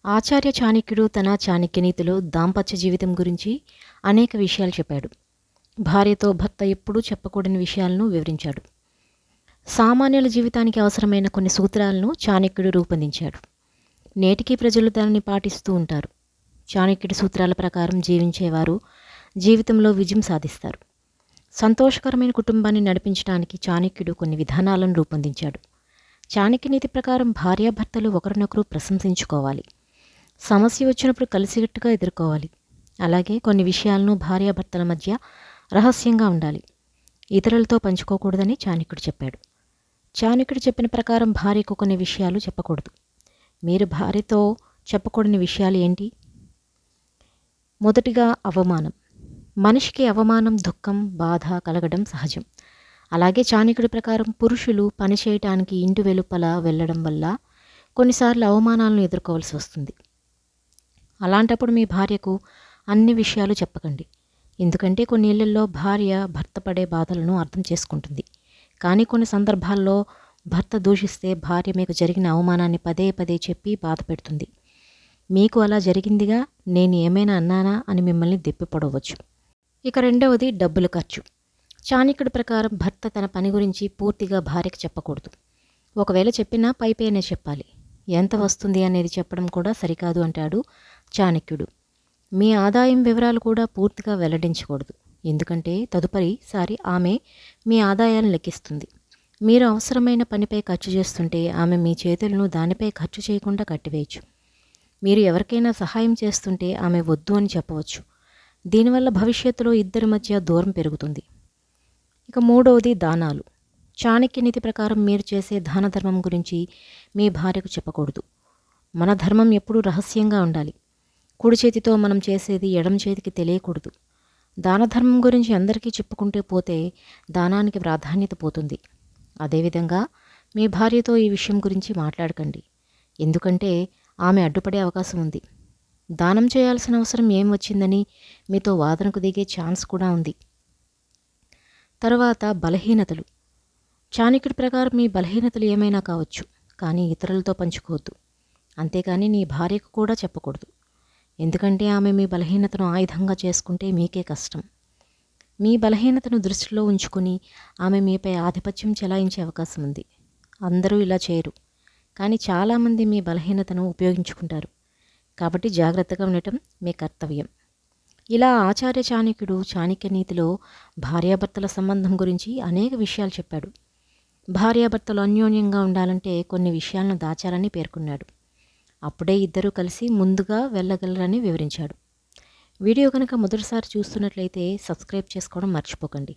ఆచార్య చాణక్యుడు తన చాణక్యనీతిలో దాంపత్య జీవితం గురించి అనేక విషయాలు చెప్పాడు. భార్యతో భర్త ఎప్పుడూ చెప్పకూడని విషయాలను వివరించాడు. సామాన్యుల జీవితానికి అవసరమైన కొన్ని సూత్రాలను చాణక్యుడు రూపొందించాడు. నేటికీ ప్రజలు దానిని పాటిస్తూ ఉంటారు. చాణక్యుడి సూత్రాల ప్రకారం జీవించేవారు జీవితంలో విజయం సాధిస్తారు. సంతోషకరమైన కుటుంబాన్ని నడిపించడానికి చాణక్యుడు కొన్ని విధానాలను రూపొందించాడు. చాణక్యనీతి ప్రకారం భార్యాభర్తలు ఒకరినొకరు ప్రశంసించుకోవాలి. సమస్య వచ్చినప్పుడు కలిసికట్టుగా ఎదుర్కోవాలి. అలాగే కొన్ని విషయాలను భార్యాభర్తల మధ్య రహస్యంగా ఉండాలి. ఇతరులతో పంచుకోకూడదని చాణక్యుడు చెప్పాడు. చాణక్యుడు చెప్పిన ప్రకారం భార్యకు కొన్ని విషయాలు చెప్పకూడదు. మీరు భార్యతో చెప్పకూడని విషయాలు ఏంటి? మొదటిగా అవమానం. మనిషికి అవమానం, దుఃఖం, బాధ కలగడం సహజం. అలాగే చాణక్యుడి ప్రకారం పురుషులు పని చేయటానికి ఇంటి వెలుపల వెళ్ళడం వల్ల కొన్నిసార్లు అవమానాలను ఎదుర్కోవాల్సి వస్తుంది. అలాంటప్పుడు మీ భార్యకు అన్ని విషయాలు చెప్పకండి. ఎందుకంటే కొన్ని ఇళ్లలో భార్య భర్త పడే బాధలను అర్థం చేసుకుంటుంది. కానీ కొన్ని సందర్భాల్లో భర్త దూషిస్తే భార్య మీకు జరిగిన అవమానాన్ని పదే పదే చెప్పి బాధ పెడుతుంది. మీకు అలా జరిగిందిగా, నేను ఏమైనా అన్నానా అని మిమ్మల్ని దెప్పిపడవచ్చు. ఇక రెండవది డబ్బుల ఖర్చు. చాణక్యుడి ప్రకారం భర్త తన పని గురించి పూర్తిగా భార్యకు చెప్పకూడదు. ఒకవేళ చెప్పినా పైపైనే చెప్పాలి. ఎంత వస్తుంది అనేది చెప్పడం కూడా సరికాదు అంటాడు చాణక్యుడు. మీ ఆదాయం వివరాలు కూడా పూర్తిగా వెల్లడించకూడదు. ఎందుకంటే తదుపరిసారి ఆమె మీ ఆదాయాలను లెక్కిస్తుంది. మీరు అవసరమైన పనిపై ఖర్చు చేస్తుంటే ఆమె మీ చేతులను దానిపై ఖర్చు చేయకుండా కట్టివేయచ్చు. మీరు ఎవరికైనా సహాయం చేస్తుంటే ఆమె వద్దు అని చెప్పవచ్చు. దీనివల్ల భవిష్యత్తులో ఇద్దరి మధ్య దూరం పెరుగుతుంది. ఇక మూడవది దానాలు. చాణక్యనీతి ప్రకారం మీరు చేసే దాన ధర్మం గురించి మీ భార్యకు చెప్పకూడదు. మన ధర్మం ఎప్పుడూ రహస్యంగా ఉండాలి. కుడి చేతితో మనం చేసేది ఎడమ చేతికి తెలియకూడదు. దాన ధర్మం గురించి అందరికీ చెప్పుకుంటూ పోతే దానానికి ప్రాధాన్యత పోతుంది. అదేవిధంగా మీ భార్యతో ఈ విషయం గురించి మాట్లాడకండి. ఎందుకంటే ఆమె అడ్డుపడే అవకాశం ఉంది. దానం చేయాల్సిన అవసరం ఏం వచ్చిందని మీతో వాదనకు దిగే ఛాన్స్ కూడా ఉంది. తర్వాత బలహీనతలు. చాణక్యుడి ప్రకారం మీ బలహీనతలు ఏమైనా కావచ్చు, కానీ ఇతరులతో పంచుకోవద్దు. అంతేకాని నీ భార్యకు కూడా చెప్పకూడదు. ఎందుకంటే ఆమె మీ బలహీనతను ఆయుధంగా చేసుకుంటే మీకే కష్టం. మీ బలహీనతను దృష్టిలో ఉంచుకుని ఆమె మీపై ఆధిపత్యం చెలాయించే అవకాశం ఉంది. అందరూ ఇలా చేయరు, కానీ చాలామంది మీ బలహీనతను ఉపయోగించుకుంటారు. కాబట్టి జాగ్రత్తగా ఉండటం మీ కర్తవ్యం. ఇలా ఆచార్య చాణక్యుడు చాణక్యనీతిలో భార్యాభర్తల సంబంధం గురించి అనేక విషయాలు చెప్పాడు. భార్యాభర్తలు అన్యోన్యంగా ఉండాలంటే కొన్ని విషయాలను దాచాలని పేర్కొన్నాడు. అప్పుడే ఇద్దరూ కలిసి ముందుగా వెళ్ళగలరని వివరించాడు. వీడియో కనుక మొదటిసారి చూస్తున్నట్లయితే సబ్స్క్రైబ్ చేసుకోవడం మర్చిపోకండి.